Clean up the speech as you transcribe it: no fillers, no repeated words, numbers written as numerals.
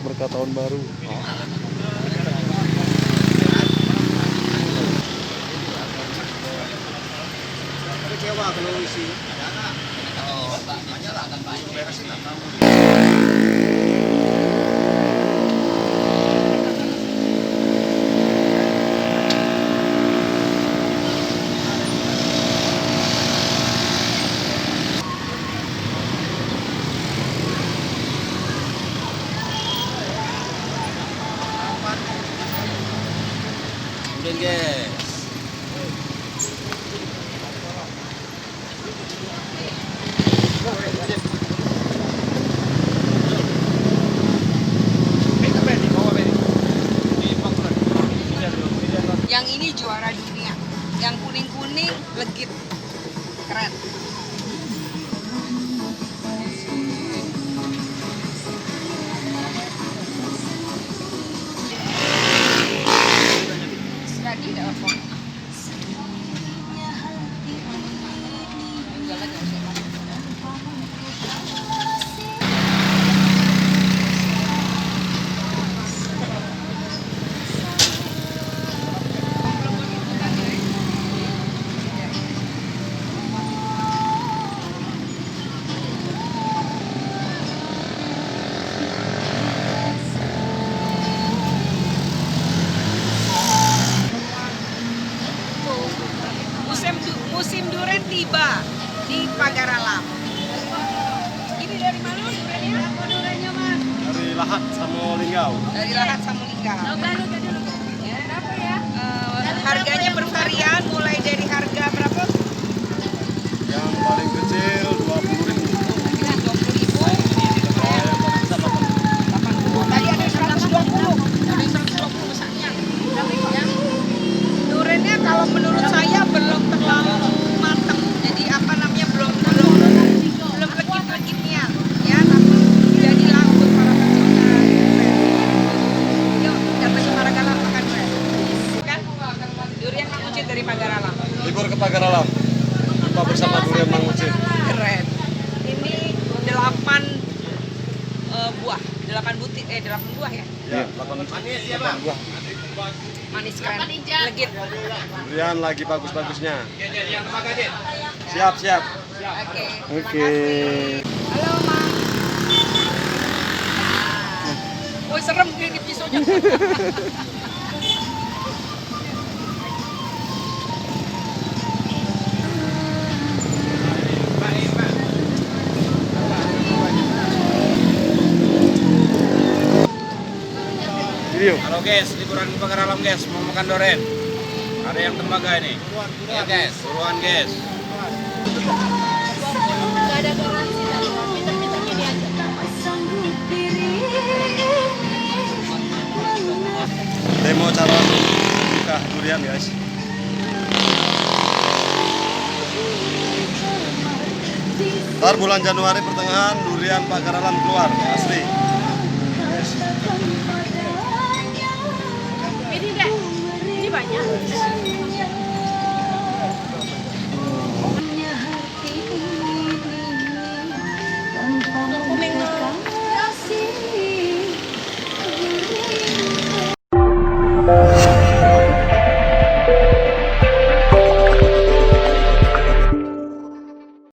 Berkat tahun baru. Kecewa kalau isi. Kemudian guys. Yang ini juara dunia. Yang kuning-kuning legit. Keren. Sekali enggak apa. Musim durian tiba di Pagar Alam. Ini dari mana duriannya? Duriannya Mas? Dari Lahat Samulinggau. Dari Lahat Samulinggau. Ya. Berapa ya? Harganya bervarian mulai dari harga berapa? Yang paling kecil 20.000. Ini 20.000. Tadi ada 120. Ada 120 besarnya. Duriannya kalau menurut saya belum terlalu matang. Jadi apa namanya belum legit-legitnya ya, tapi jadi lambut para pecinta durian. Yuk datang ke Pagar Alam makan durian. Kan durian Mang Ucit dari Pagar Alam. Libur ke Pagar Alam. Jumpa bersama durian Mang Ucit. Keren. Ini 8 buah, 8 buah ya. Ya, 8 buah. Manis keren, legit. Durian lagi bagus-bagusnya. Siap. Oke. Oke. Halo, Mang. Woi, serem gini pisaunya. Video. Halo guys, liburan ke Pagar Alam guys, mau makan durian. Ada yang tembaga ini. Ya guys, buruan guys. Gak ada garansi tadi, pinter-pinter gini aja. Demo cara buka durian guys. Ntar bulan Januari pertengahan durian Pagar Alam keluar asli. Ini deh, ini banyak.